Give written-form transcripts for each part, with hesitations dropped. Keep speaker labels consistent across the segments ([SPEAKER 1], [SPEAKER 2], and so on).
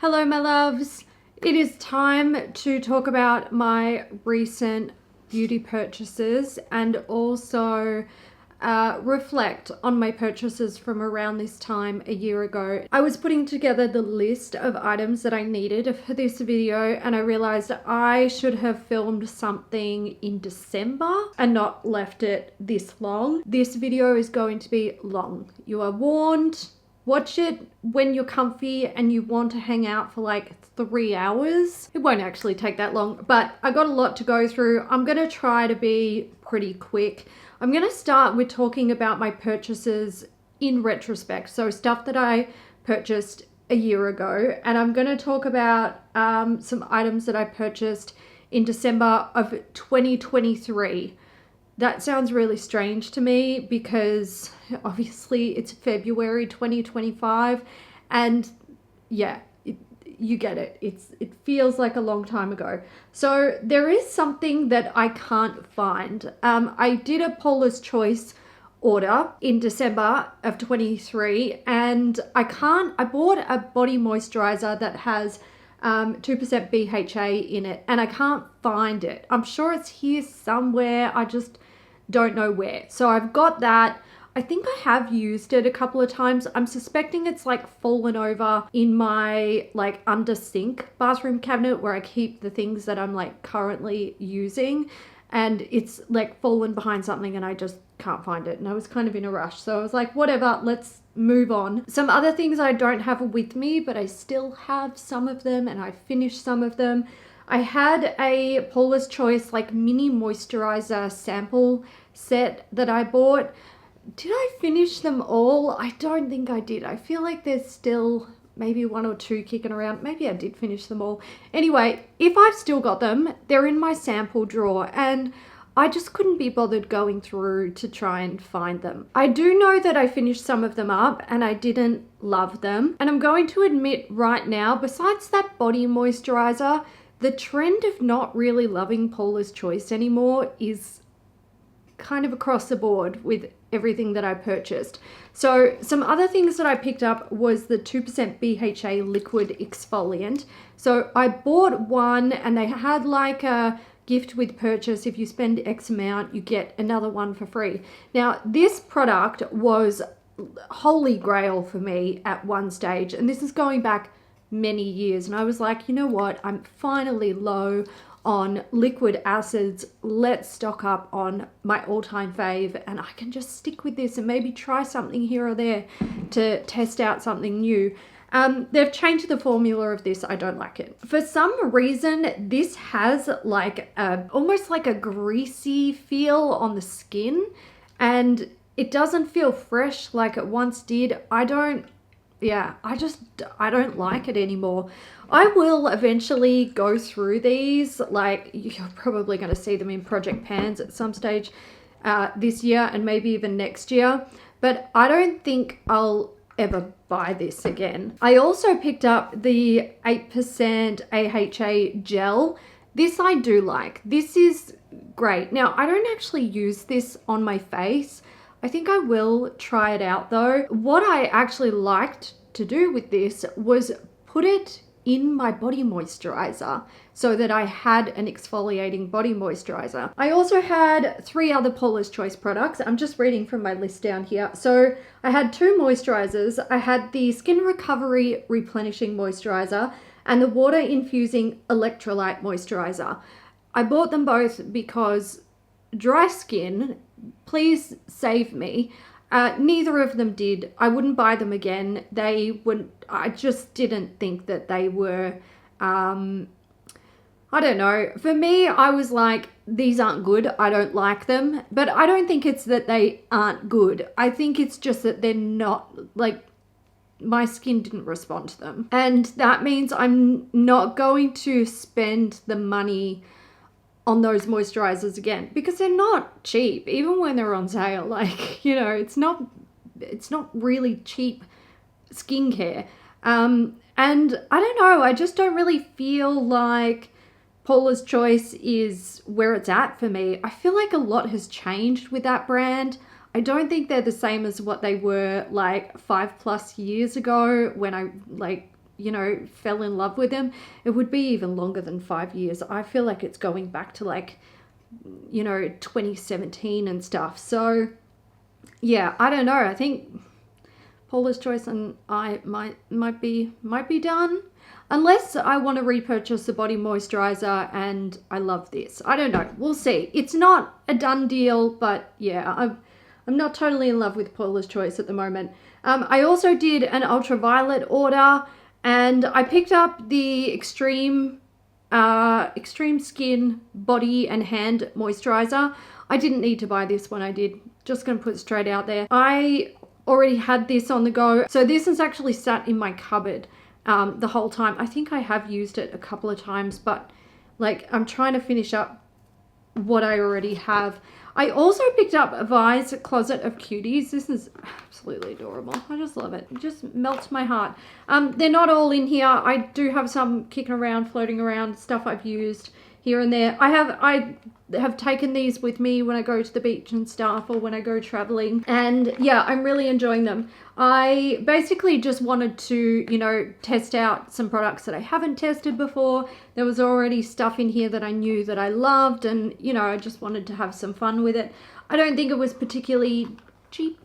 [SPEAKER 1] Hello my loves, it is time to talk about my recent beauty purchases and also reflect on my purchases from around this time a year ago. I was putting together the list of items that I needed for this video and I realized I should have filmed something in December and not left it this long. This video is going to be long. You are warned. Watch it when you're comfy and you want to hang out for like 3 hours. It won't actually take that long, but I got a lot to go through. I'm going to try to be pretty quick. I'm going to start with talking about my purchases in retrospect. So stuff that I purchased a year ago. And I'm going to talk about some items that I purchased in December of 2023. That sounds really strange to me because obviously it's February 2025 and yeah, you get it. It feels like a long time ago. So there is something that I can't find. I did a Paula's Choice order in December of 23 and I bought a body moisturizer that has 2% BHA in it and I can't find it. I'm sure it's here somewhere. I just don't know where. So I've got that. I think I have used it a couple of times. I'm suspecting it's like fallen over in my like under sink bathroom cabinet where I keep the things that I'm like currently using, and it's like fallen behind something and I just can't find it. And I was kind of in a rush. So I was like, whatever, let's move on. Some other things I don't have with me, but I still have some of them and I finished some of them. I had a Paula's Choice like mini moisturizer sample set that I bought. Did I finish them all? I don't think I did. I feel like there's still maybe 1 or 2 kicking around. Maybe I did finish them all. Anyway, if I've still got them, they're in my sample drawer and I just couldn't be bothered going through to try and find them. I do know that I finished some of them up and I didn't love them. And I'm going to admit right now, besides that body moisturizer, the trend of not really loving Paula's Choice anymore is kind of across the board with everything that I purchased. So some other things that I picked up was the 2% BHA liquid exfoliant. So I bought one and they had like a gift with purchase. If you spend X amount, you get another one for free. Now this product was holy grail for me at one stage, and this is going back many years, and I was like, you know what, I'm finally low on liquid acids. Let's stock up on my all-time fave and I can just stick with this and maybe try something here or there to test out something new. They've changed the formula of this. I don't like it. For some reason, this has like almost like a greasy feel on the skin and it doesn't feel fresh like it once did. I don't like it anymore. I will eventually go through these. Like, you're probably going to see them in Project Pans at some stage this year and maybe even next year. But I don't think I'll ever buy this again. I also picked up the 8% AHA gel. This I do like. This is great. Now, I don't actually use this on my face. I think I will try it out though. What I actually liked to do with this was put it in my body moisturizer so that I had an exfoliating body moisturizer. I also had 3 other Paula's Choice products. I'm just reading from my list down here. So I had 2 moisturizers. I had the Skin Recovery Replenishing Moisturizer and the Water Infusing Electrolyte Moisturizer. I bought them both because dry skin, please save me. Neither of them did. I wouldn't buy them again. I just didn't think that they were, I don't know. For me, I was like, these aren't good. I don't like them. But I don't think it's that they aren't good. I think it's just that they're not, like, my skin didn't respond to them. And that means I'm not going to spend the money on those moisturizers again because they're not cheap, even when they're on sale. Like, you know, it's not really cheap skincare. And I don't know, I just don't really feel like Paula's Choice is where it's at for me. I feel like a lot has changed with that brand. I don't think they're the same as what they were like 5+ years ago when I like you know, fell in love with them, it would be even longer than 5 years. I feel like it's going back to like, you know, 2017 and stuff. So yeah, I don't know. I think Paula's Choice and I might be done. Unless I want to repurchase the body moisturizer and I love this. I don't know. We'll see. It's not a done deal, but yeah, I'm not totally in love with Paula's Choice at the moment. I also did an ultraviolet order, and I picked up the Extreme Skin Body and Hand Moisturizer. I didn't need to buy this when I did. Just going to put it straight out there. I already had this on the go. So this is actually sat in my cupboard the whole time. I think I have used it a couple of times, but like I'm trying to finish up what I already have. I also picked up Vi's Closet of Cuties. This is absolutely adorable. I just love it. It just melts my heart. They're not all in here. I do have some kicking around, floating around, stuff I've used here and there. I have taken these with me when I go to the beach and stuff, or when I go traveling, and yeah, I'm really enjoying them. I basically just wanted to, you know, test out some products that I haven't tested before. There was already stuff in here that I knew that I loved, and you know, I just wanted to have some fun with it. I don't think it was particularly cheap.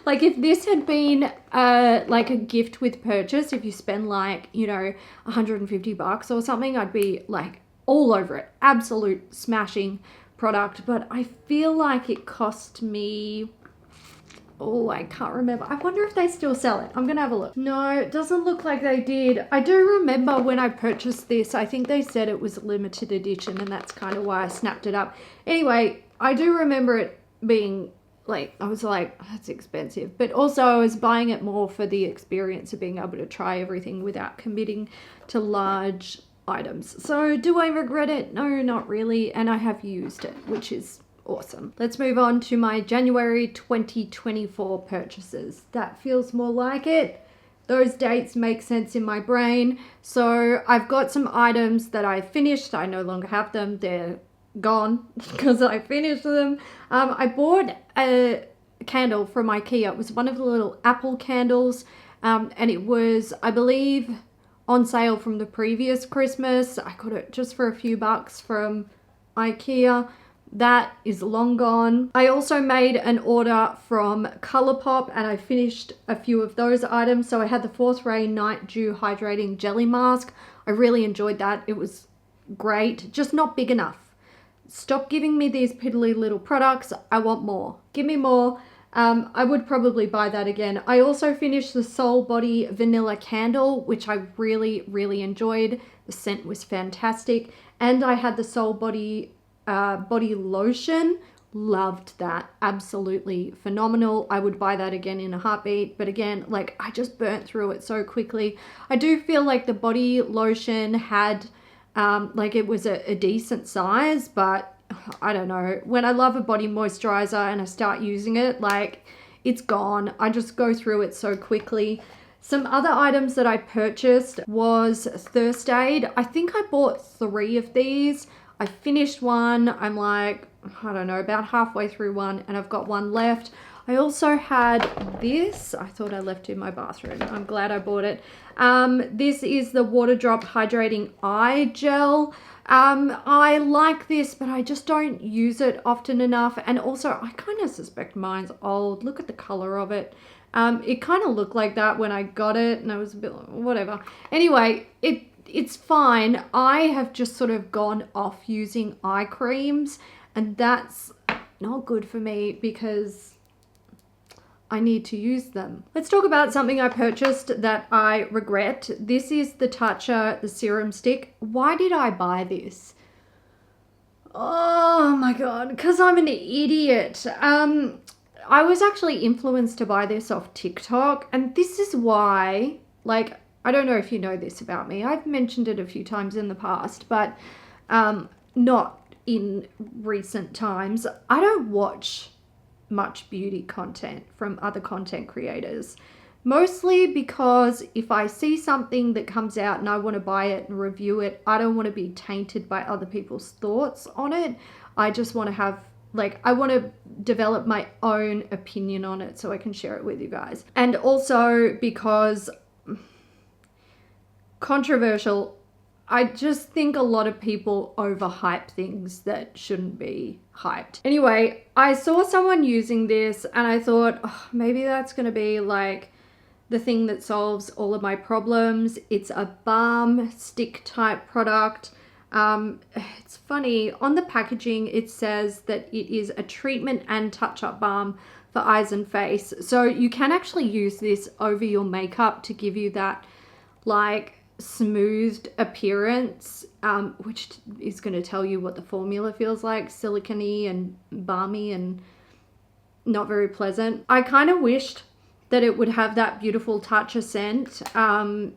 [SPEAKER 1] Like if this had been like a gift with purchase, if you spend like, you know, $150 or something, I'd be like all over it. Absolute smashing product. But I feel like it cost me, oh, I can't remember. I wonder if they still sell it. I'm gonna have a look. No, it doesn't look like they did. I do remember when I purchased this, I think they said it was a limited edition, and that's kind of why I snapped it up. Anyway, I do remember it being like, I was like, that's expensive. But also I was buying it more for the experience of being able to try everything without committing to large items. So do I regret it? No, not really. And I have used it, which is awesome. Let's move on to my January 2024 purchases. That feels more like it. Those dates make sense in my brain. So I've got some items that I finished. I no longer have them. They're gone because I finished them. I bought a candle from Ikea. It was one of the little apple candles, and it was, I believe, on sale from the previous Christmas. I got it just for a few bucks from Ikea. That is long gone. I also made an order from Colourpop, and I finished a few of those items. So I had the Fourth Ray Night Dew Hydrating Jelly Mask. I really enjoyed that. It was great, just not big enough. Stop giving me these piddly little products. I want more. Give me more. I would probably buy that again. I also finished the Soul Body Vanilla Candle, which I really, really enjoyed. The scent was fantastic. And I had the Soul Body Body Lotion. Loved that. Absolutely phenomenal. I would buy that again in a heartbeat. But again, like, I just burnt through it so quickly. I do feel like the body lotion had... like it was a decent size, but I don't know. When I love a body moisturizer and I start using it, like, it's gone. I just go through it so quickly. Some other items that I purchased was Thirst Aid. I think I bought 3 of these. I finished one. I'm like, I don't know, about halfway through one, and I've got one left. I also had this. I thought I left it in my bathroom. I'm glad I bought it. This is the Water Drop Hydrating Eye Gel. I like this, but I just don't use it often enough. And also, I kind of suspect mine's old. Look at the color of it. It kind of looked like that when I got it, and I was a bit like, whatever. Anyway, it's fine. I have just sort of gone off using eye creams, and that's not good for me because I need to use them. Let's talk about something I purchased that I regret. This is the Natasha, the serum stick. Why did I buy this? Oh my god, because I'm an idiot. I was actually influenced to buy this off TikTok, and this is why, like, I don't know if you know this about me. I've mentioned it a few times in the past, but not in recent times. I don't watch much beauty content from other content creators, mostly because if I see something that comes out and I want to buy it and review it, I don't want to be tainted by other people's thoughts on it. I just want to have, like, I want to develop my own opinion on it so I can share it with you guys. And also because controversial. I just think a lot of people overhype things that shouldn't be hyped. Anyway, I saw someone using this and I thought, oh, maybe that's going to be like the thing that solves all of my problems. It's a balm stick type product. It's funny, on the packaging it says that it is a treatment and touch-up balm for eyes and face. So you can actually use this over your makeup to give you that like smoothed appearance, which is going to tell you what the formula feels like, silicone and balmy and not very pleasant. I kind of wished that it would have that beautiful touch of scent.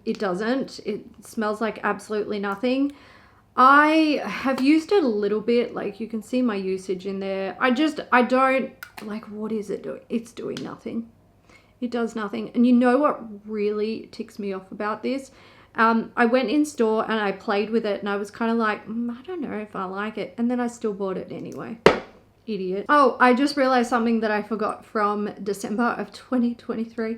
[SPEAKER 1] It doesn't. It smells like absolutely nothing. I have used it a little bit, like you can see my usage in there. I don't, like, what is it doing? It's doing nothing. It does nothing. And you know what really ticks me off about this? I went in store and I played with it and I was kind of like, I don't know if I like it. And then I still bought it anyway. Idiot. Oh, I just realized something that I forgot from December of 2023.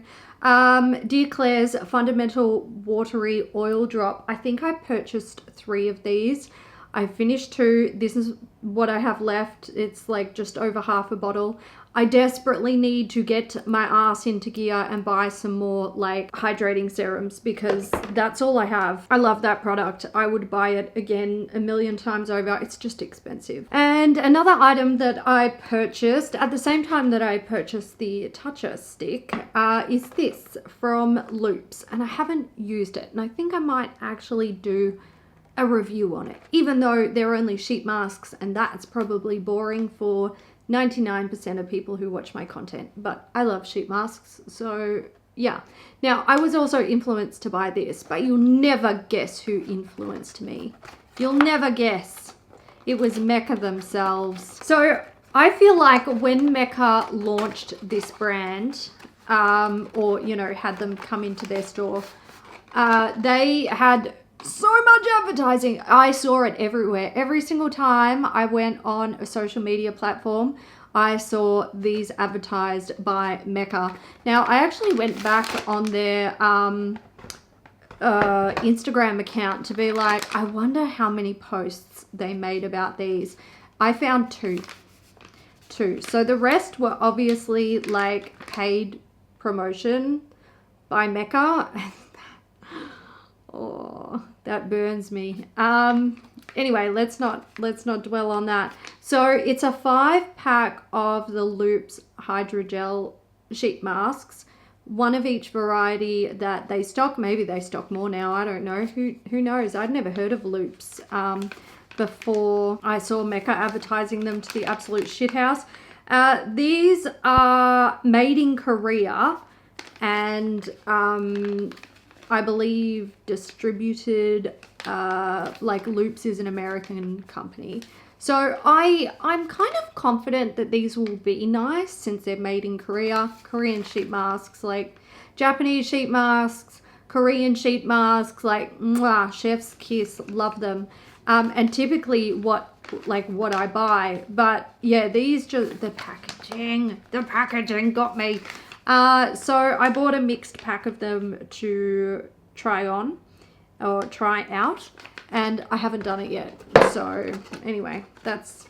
[SPEAKER 1] Dear Claire's Fundamental Watery Oil Drop. I think I purchased 3 of these. I finished 2. This is what I have left. It's like just over half a bottle. I desperately need to get my ass into gear and buy some more like hydrating serums because that's all I have. I love that product. I would buy it again a million times over. It's just expensive. And another item that I purchased at the same time that I purchased the Toucher stick is this from Loops. And I haven't used it. And I think I might actually do a review on it, even though they're only sheet masks and that's probably boring for 99% of people who watch my content, but I love sheet masks, so yeah. Now, I was also influenced to buy this, but you'll never guess who influenced me. You'll never guess. It was Mecca themselves. So I feel like when Mecca launched this brand, or, you know, had them come into their store, they had so much advertising. I saw it everywhere. Every single time I went on a social media platform, I saw these advertised by Mecca. Now, I actually went back on their Instagram account to be like, I wonder how many posts they made about these. I found 2. So the rest were obviously like paid promotion by Mecca. Oh, that burns me. Anyway, let's not dwell on that. So it's a 5-pack of the Loops Hydrogel sheet masks, one of each variety that they stock. Maybe they stock more now. I don't know. Who knows? I'd never heard of Loops before I saw Mecca advertising them to the absolute shithouse. These are made in Korea and I believe distributed, like Loops is an American company. So I'm kind of confident that these will be nice since they're made in Korea. Korean sheet masks, like Japanese sheet masks, Korean sheet masks, like mwah, chef's kiss, love them. And typically what I buy, but yeah, these just, the packaging got me. So I bought a mixed pack of them to try on or try out, and I haven't done it yet. So anyway, there's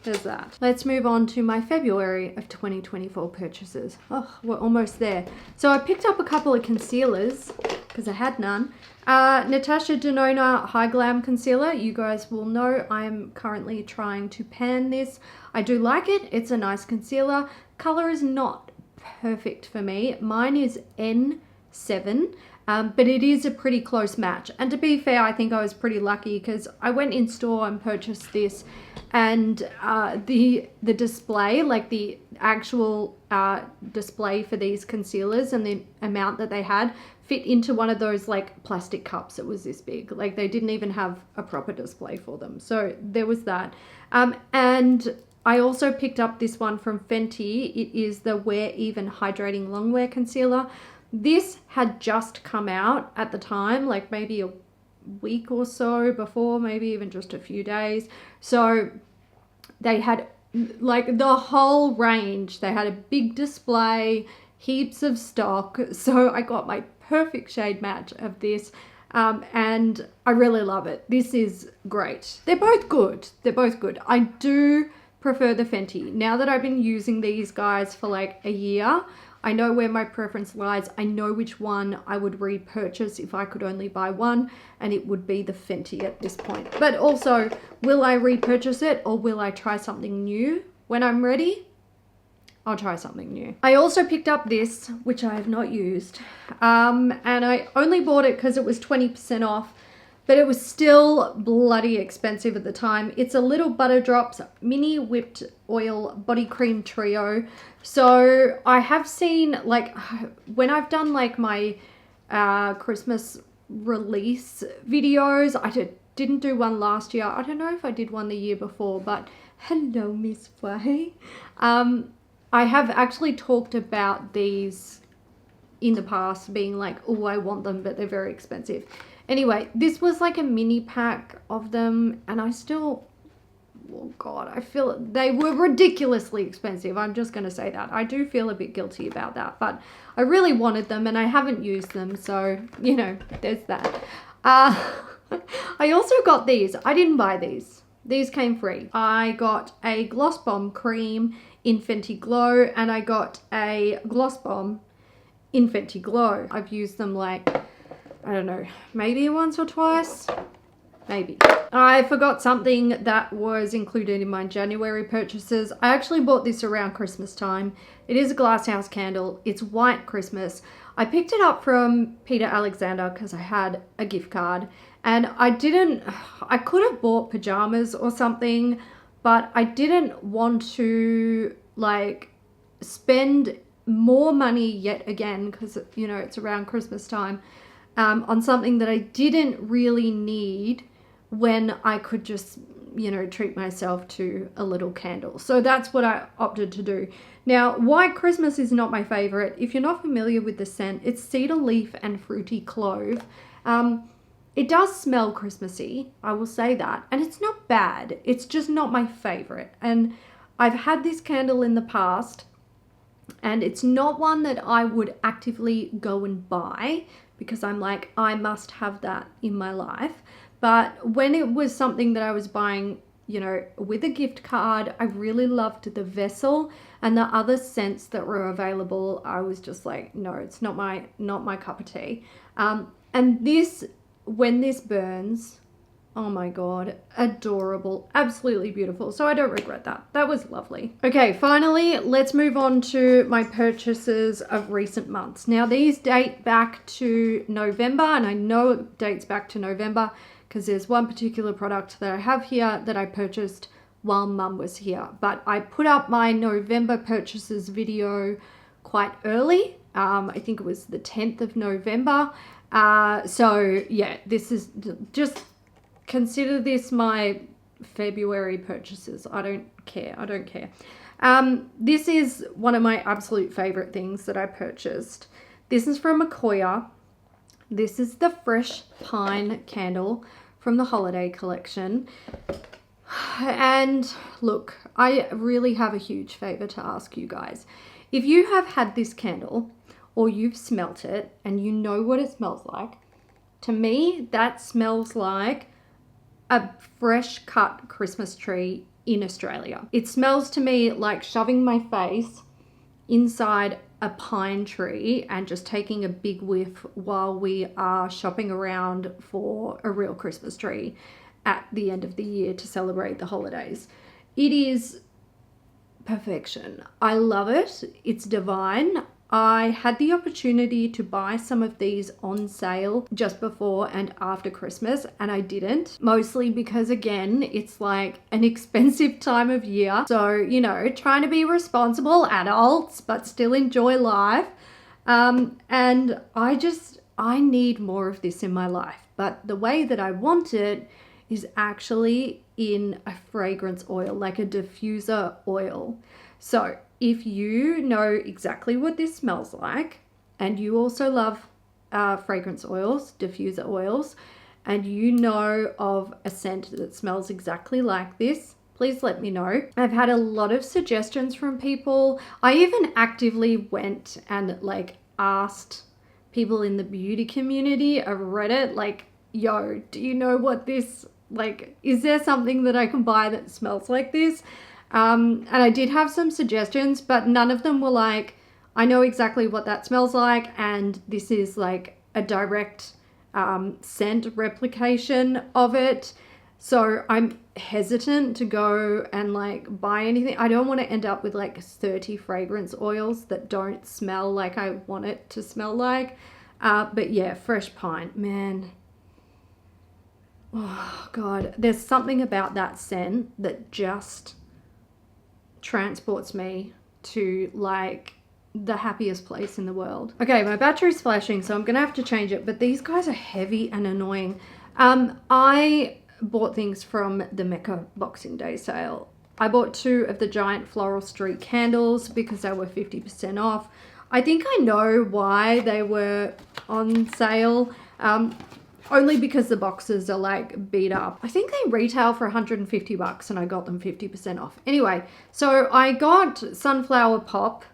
[SPEAKER 1] that. Let's move on to my February of 2024 purchases. Oh, we're almost there. So I picked up a couple of concealers because I had none. Natasha Denona Hy-Glam concealer. You guys will know I'm currently trying to pan this. I do like it. It's a nice concealer. Color is not perfect for me. Mine is N7, but it is a pretty close match. And to be fair, I think I was pretty lucky because I went in store and purchased this, and the display, like the actual display for these concealers and the amount that they had, fit into one of those like plastic cups that was this big. Like they didn't even have a proper display for them. So there was that. And I also picked up this one from Fenty. It is the Wear Even Hydrating Longwear Concealer. This had just come out at the time, like maybe a week or so before, maybe even just a few days. So they had like the whole range. They had a big display, heaps of stock. So I got my perfect shade match of this. And I really love it. This is great. They're both good. They're both good. I do prefer the Fenty. Now that I've been using these guys for like a year, I know where my preference lies. I know which one I would repurchase if I could only buy one, and it would be the Fenty at this point. But also, will I repurchase it or will I try something new when I'm ready? I'll try something new. I also picked up this, which I have not used, and I only bought it because it was 20% off, but it was still bloody expensive at the time. It's a little Butta Dropz mini whipped oil body cream trio. So I have seen, like, when I've done like my Christmas release videos, I didn't do one last year. I don't know if I did one the year before, but hello, Miss Way. I have actually talked about these in the past, being like, oh, I want them, but they're very expensive. Anyway, this was like a mini pack of them, and I still, oh God, I feel they were ridiculously expensive. I'm just going to say that. I do feel a bit guilty about that, but I really wanted them and I haven't used them. So, you know, there's that. I also got these. I didn't buy these. These came free. I got a Gloss Bomb cream in Fenty Glow, and I got a Gloss Bomb in Fenty Glow. I've used them like, I don't know, maybe once or twice, maybe. I forgot something that was included in my January purchases. I actually bought this around Christmas time. It is a glasshouse candle. It's white Christmas. I picked it up from Peter Alexander because I had a gift card, and I could have bought pajamas or something, but I didn't want to like spend more money yet again, because, you know, it's around Christmas time, on something that I didn't really need when I could just, you know, treat myself to a little candle. So that's what I opted to do. Now, White Christmas is not my favorite. If you're not familiar with the scent, it's cedar leaf and fruity clove. It does smell Christmassy, I will say that, and it's not bad. It's just not my favorite. And I've had this candle in the past, and it's not one that I would actively go and buy because I'm like, I must have that in my life. But when it was something that I was buying, you know, with a gift card, I really loved the vessel, and the other scents that were available, I was just like, no, it's not my cup of tea. And this, when this burns, oh my God, adorable, absolutely beautiful. So I don't regret that. That was lovely. Okay, finally, let's move on to my purchases of recent months. Now, these date back to November, and I know it dates back to November because there's one particular product that I have here that I purchased while Mum was here. But I put up my November purchases video quite early. I think it was the 10th of November. So yeah, this is just, consider this my February purchases. I don't care. This is one of my absolute favorite things that I purchased. This is from Ecoya. This is the Fresh Pine candle from the holiday collection. And look, I really have a huge favor to ask you guys. If you have had this candle or you've smelt it and you know what it smells like, to me, that smells like a fresh cut Christmas tree in Australia. It smells to me like shoving my face inside a pine tree and just taking a big whiff while we are shopping around for a real Christmas tree at the end of the year to celebrate the holidays. It is perfection. I love it. It's divine. I had the opportunity to buy some of these on sale just before and after Christmas, and I didn't, mostly because, again, it's like an expensive time of year. So, you know, trying to be responsible adults, but still enjoy life. And I need more of this in my life. But the way that I want it is actually in a fragrance oil, like a diffuser oil. So if you know exactly what this smells like, and you also love fragrance oils, diffuser oils, and you know of a scent that smells exactly like this, please let me know. I've had a lot of suggestions from people. I even actively went and like asked people in the beauty community have read it, like, yo, do you know what this, like, is there something that I can buy that smells like this? And I did have some suggestions, but none of them were like, I know exactly what that smells like, and this is like a direct scent replication of it. So I'm hesitant to go and like buy anything. I don't want to end up with like 30 fragrance oils that don't smell like I want it to smell like. But yeah, fresh pine, man. Oh God, there's something about that scent that just transports me to like the happiest place in the world. Okay, my battery's flashing, so I'm gonna have to change it, but these guys are heavy and annoying. I bought things from the Mecca Boxing Day sale. I bought 2 of the giant Floral Street candles because they were 50% off. I think I know why they were on sale. Only because the boxes are like beat up. I think they retail for 150 bucks and I got them 50% off. Anyway, so I got Sunflower Pop,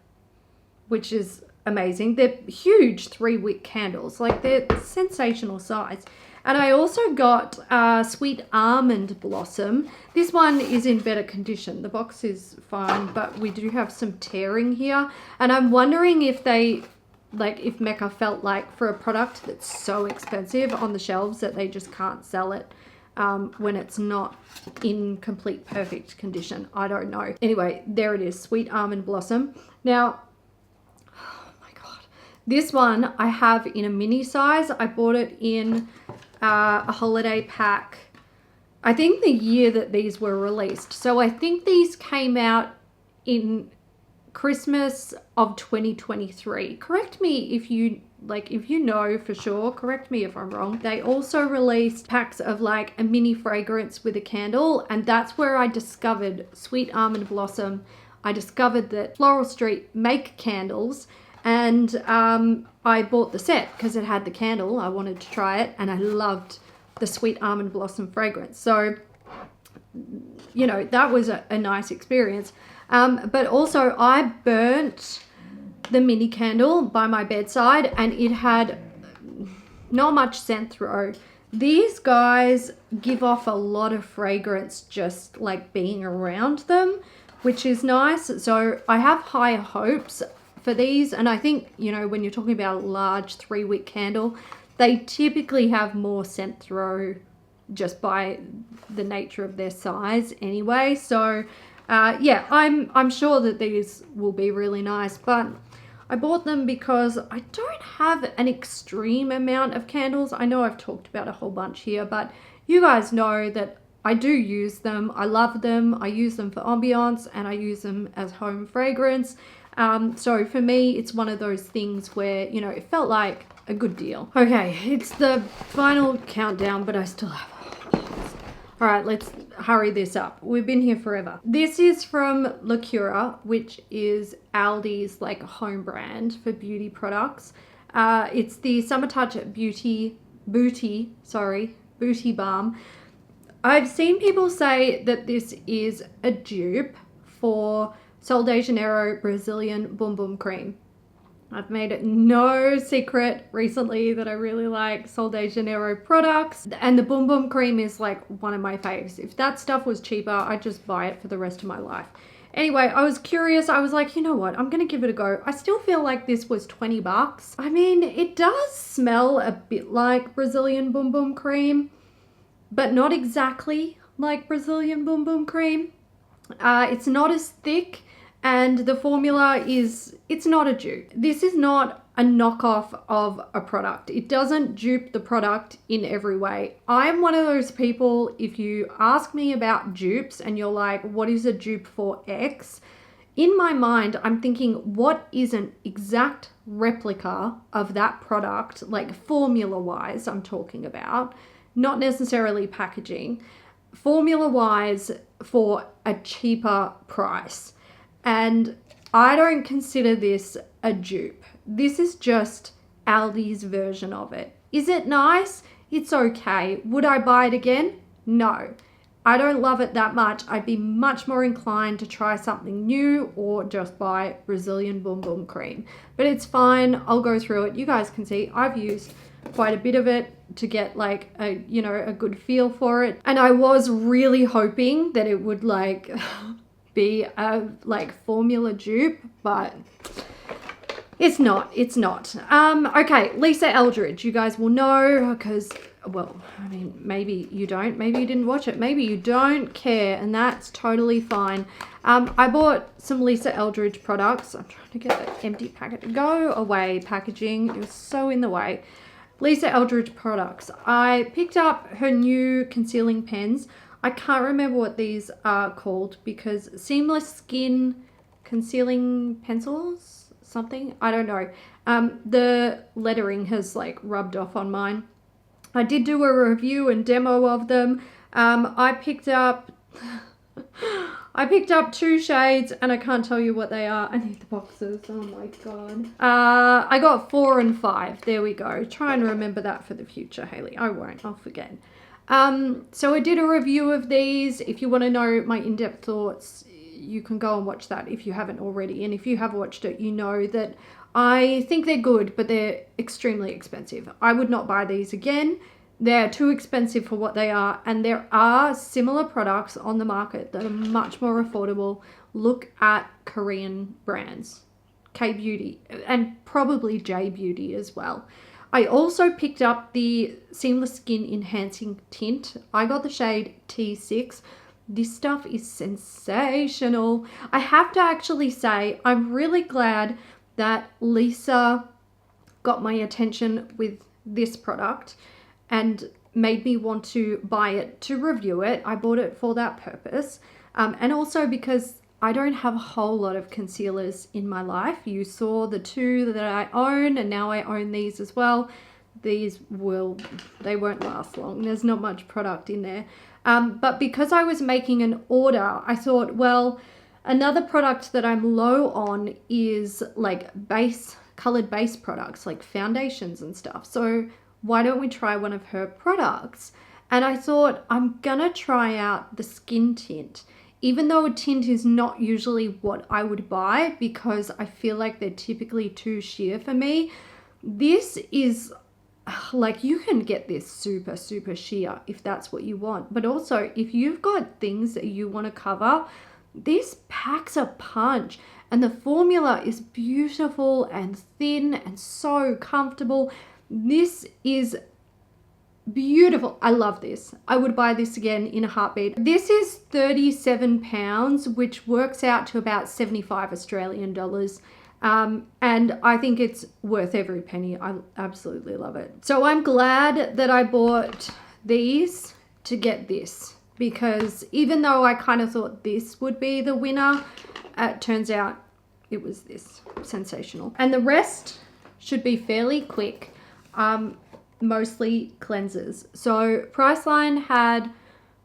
[SPEAKER 1] which is amazing. They're huge 3-wick candles, like they're sensational size. And I also got Sweet Almond Blossom. This one is in better condition. The box is fine, but we do have some tearing here. And I'm wondering if they, like if Mecca felt like for a product that's so expensive on the shelves that they just can't sell it when it's not in complete perfect condition. I don't know. Anyway, there it is, Sweet Almond Blossom. Now, oh my God, this one I have in a mini size. I bought it in a holiday pack, I think the year that these were released. So I think these came out in Christmas of 2023. Correct me if you know for sure, correct me if I'm wrong. They also released packs of like a mini fragrance with a candle, and that's where I discovered Sweet Almond Blossom. I discovered that Floral Street make candles, and I bought the set because it had the candle. I wanted to try it, and I loved the Sweet Almond Blossom fragrance. So, you know, that was a nice experience. But also I burnt the mini candle by my bedside and it had not much scent through. These guys give off a lot of fragrance just like being around them, which is nice. So I have higher hopes for these. And I think, you know, when you're talking about a large 3-wick candle, they typically have more scent through just by the nature of their size anyway. So yeah, I'm sure that these will be really nice, but I bought them because I don't have an extreme amount of candles. I know I've talked about a whole bunch here, but you guys know that I do use them. I love them. I use them for ambiance and I use them as home fragrance. So for me, it's one of those things where, you know, it felt like a good deal. Okay, it's the final countdown, but I still have... All right, let's hurry this up. We've been here forever. This is from Lacura, which is Aldi's like home brand for beauty products. It's the Summer Touch Booty Balm. I've seen people say that this is a dupe for Sol de Janeiro Brazilian Boom Boom Cream. I've made it no secret recently that I really like Sol de Janeiro products, and the Boom Boom Cream is like one of my faves. If that stuff was cheaper, I'd just buy it for the rest of my life. Anyway, I was curious. I was like, you know what? I'm going to give it a go. I still feel like this was 20 bucks. I mean, it does smell a bit like Brazilian Boom Boom Cream, but not exactly like Brazilian Boom Boom Cream. It's not as thick. And the formula is, it's not a dupe. This is not a knockoff of a product. It doesn't dupe the product in every way. I'm one of those people, if you ask me about dupes and you're like, what is a dupe for X? In my mind, I'm thinking, what is an exact replica of that product, like formula-wise I'm talking about, not necessarily packaging, formula-wise for a cheaper price. And I don't consider this a dupe. This is just Aldi's version of it. Is it nice? It's okay. Would I buy it again? No. I don't love it that much. I'd be much more inclined to try something new or just buy Brazilian Boom Boom cream. But it's fine. I'll go through it. You guys can see I've used quite a bit of it to get like a, you know, a good feel for it. And I was really hoping that it would like be a like formula dupe, but it's not. Okay, Lisa Eldridge, you guys will know because, well, I mean, maybe you don't, maybe you didn't watch it, maybe you don't care, and that's totally fine. I bought some Lisa Eldridge products. I'm trying to get the empty packet. Go away, packaging. You're so in the way. Lisa Eldridge products. I picked up her new concealing pens. I can't remember what these are called because Seamless Skin Concealing Pencils? Something, I don't know. The lettering has like rubbed off on mine. I did do a review and demo of them. I picked up 2 shades and I can't tell you what they are. I need the boxes. Oh my god. I got 4 and 5. There we go. Try and remember that for the future, Hailey. I won't. I'll forget. So I did a review of these. If you want to know my in-depth thoughts, you can go and watch that if you haven't already. And if you have watched it, you know that I think they're good, but they're extremely expensive. I would not buy these again. They're too expensive for what they are. And there are similar products on the market that are much more affordable. Look at Korean brands, K-Beauty, and probably J-Beauty as well. I also picked up the Seamless Skin Enhancing Tint. I got the shade T6. This stuff is sensational. I have to actually say, I'm really glad that Lisa got my attention with this product and made me want to buy it to review it. I bought it for that purpose. And also because I don't have a whole lot of concealers in my life. You saw the 2 that I own, and now I own these as well. They won't last long. There's not much product in there. But because I was making an order, I thought, well, another product that I'm low on is like colored base products, like foundations and stuff. So why don't we try one of her products? And I thought, I'm gonna try out the skin tint. Even though a tint is not usually what I would buy because I feel like they're typically too sheer for me, this is like, you can get this super, super sheer if that's what you want. But also, if you've got things that you want to cover, this packs a punch. And the formula is beautiful and thin and so comfortable. This is beautiful. I love this. I would buy this again in a heartbeat. This is £37, which works out to about 75 Australian dollars. And I think it's worth every penny. I absolutely love it. So I'm glad that I bought these to get this, because even though I kind of thought this would be the winner, it turns out it was this. Sensational. And the rest should be fairly quick. Mostly cleansers. So Priceline had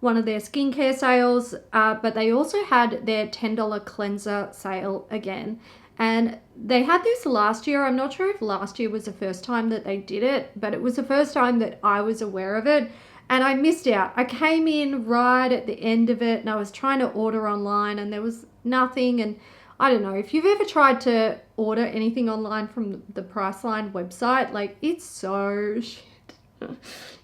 [SPEAKER 1] one of their skincare sales, but they also had their $10 cleanser sale again. And they had this last year. I'm not sure if last year was the first time that they did it, but it was the first time that I was aware of it. And I missed out. I came in right at the end of it and I was trying to order online and there was nothing. And I don't know, if you've ever tried to order anything online from the Priceline website, like, it's so shit.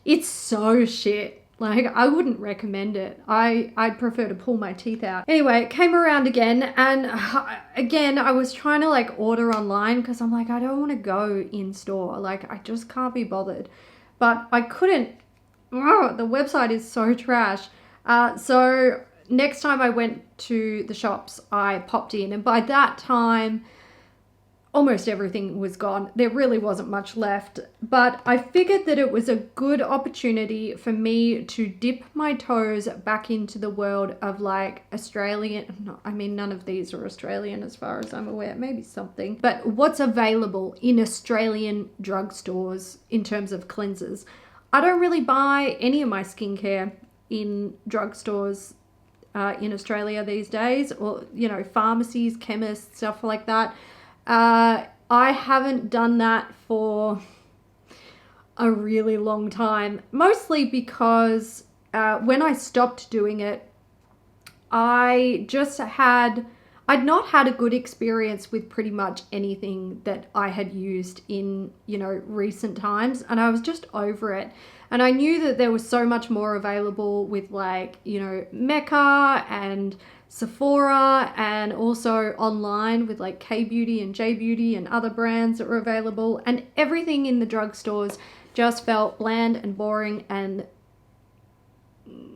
[SPEAKER 1] It's so shit. Like, I wouldn't recommend it. I'd prefer to pull my teeth out. Anyway, it came around again. And again, I was trying to like order online because I'm like, I don't want to go in store. Like, I just can't be bothered. But I couldn't. Oh, the website is so trash. So next time I went to the shops, I popped in. And by that time, almost everything was gone. There really wasn't much left, but I figured that it was a good opportunity for me to dip my toes back into the world of like Australian, I mean, none of these are Australian as far as I'm aware, maybe something, but what's available in Australian drugstores in terms of cleansers. I don't really buy any of my skincare in drugstores in Australia these days, or, you know, pharmacies, chemists, stuff like that. I haven't done that for a really long time, mostly because when I stopped doing it, I'd not had a good experience with pretty much anything that I had used in, recent times, and I was just over it. And I knew that there was so much more available with Mecca and Sephora, and also online with K-Beauty and J-Beauty and other brands that were available, and everything in the drugstores just felt bland and boring and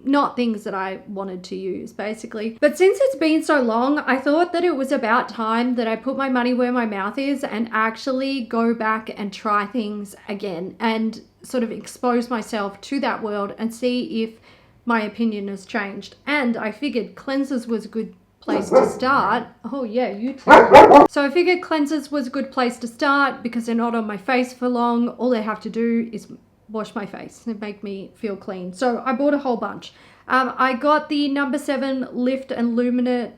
[SPEAKER 1] not things that I wanted to use, basically. But since it's been so long, I thought that it was about time that I put my money where my mouth is and actually go back and try things again and sort of expose myself to that world and see if my opinion has changed. And I figured cleansers was a good place to start. Oh yeah, you too. So I figured cleansers was a good place to start because they're not on my face for long. All they have to do is wash my face and make me feel clean. So I bought a whole bunch. I got the number 7 Lift and Luminate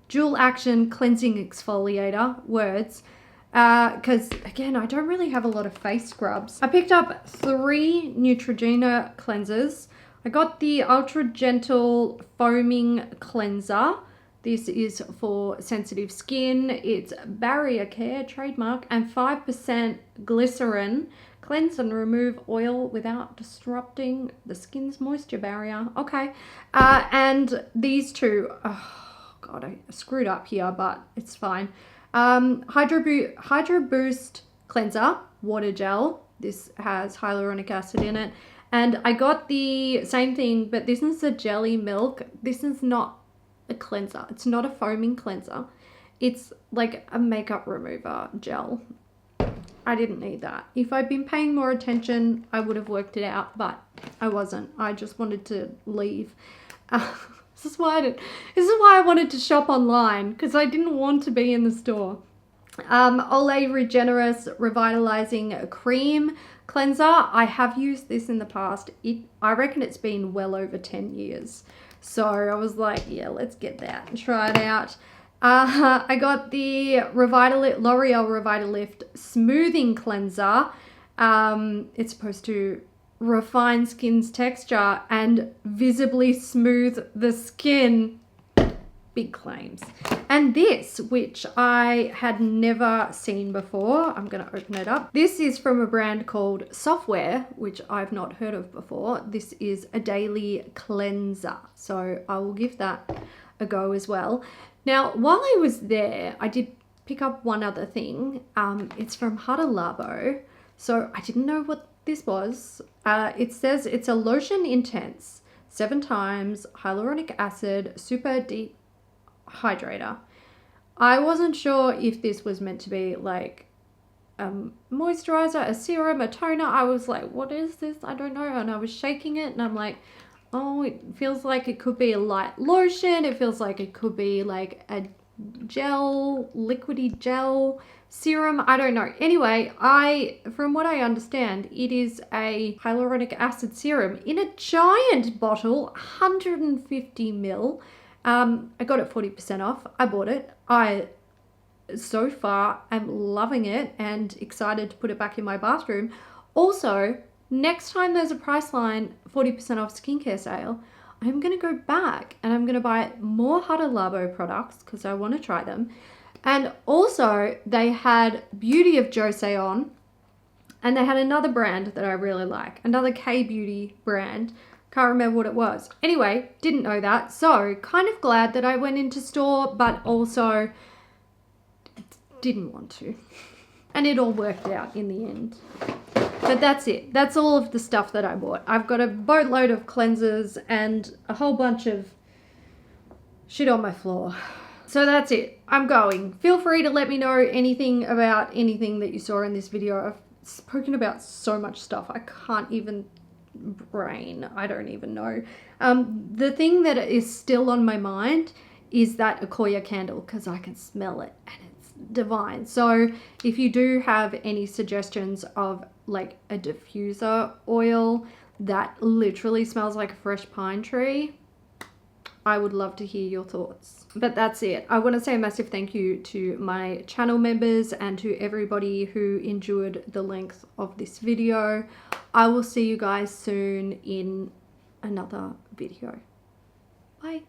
[SPEAKER 1] Dual Action Cleansing Exfoliator, words, because again, I don't really have a lot of face scrubs. I picked up 3 Neutrogena cleansers. I got the Ultra Gentle Foaming Cleanser. This is for sensitive skin. It's barrier care, trademark, and 5% glycerin. Cleanse and remove oil without disrupting the skin's moisture barrier. Okay. And these two, oh God, I screwed up here, but it's fine. Hydro Boost Cleanser, water gel. This has hyaluronic acid in it. And I got the same thing, but this is a jelly milk. This is not a cleanser. It's not a foaming cleanser. It's like a makeup remover gel. I didn't need that. If I'd been paying more attention, I would have worked it out, but I wasn't. I just wanted to leave. This is why I wanted to shop online, because I didn't want to be in the store. Olay Regenerist Revitalizing Cream Cleanser. I have used this in the past. I reckon it's been well over 10 years. So I was like, yeah, let's get that and try it out. I got the L'Oreal Revitalift Smoothing Cleanser. It's supposed to refine skin's texture and visibly smooth the skin. Big claims. And this, which I had never seen before, I'm going to open it up. This is from a brand called Software, which I've not heard of before. This is a daily cleanser, so I will give that a go as well. Now, while I was there, I did pick up one other thing. It's from Hada Labo, so I didn't know what this was. It says it's a lotion intense, 7 times hyaluronic acid, super deep hydrator. I wasn't sure if this was meant to be like a moisturizer, a serum, a toner. I was like, what is this? I don't know. And I was shaking it and I'm like, oh, it feels like it could be a light lotion. It feels like it could be like a gel, liquidy gel, serum. I don't know. Anyway, from what I understand, it is a hyaluronic acid serum in a giant bottle, 150 ml. I got it 40% off. I bought it. I, so far, am loving it and excited to put it back in my bathroom. Also, next time there's a Priceline 40% off skincare sale, I'm going to go back and I'm going to buy more Hada Labo products because I want to try them. And also, they had Beauty of Jose on, and they had another brand that I really like, another K-Beauty brand. Can't remember what it was. Anyway, didn't know that. So kind of glad that I went into store, but also didn't want to. And it all worked out in the end. But that's it. That's all of the stuff that I bought. I've got a boatload of cleansers and a whole bunch of shit on my floor. So that's it. I'm going. Feel free to let me know anything about anything that you saw in this video. I've spoken about so much stuff. I can't even brain. I don't even know. The thing that is still on my mind is that Ecoya candle, because I can smell it and it's divine. So if you do have any suggestions of like a diffuser oil that literally smells like a fresh pine tree, I would love to hear your thoughts. But that's it. I want to say a massive thank you to my channel members and to everybody who endured the length of this video. I will see you guys soon in another video. Bye.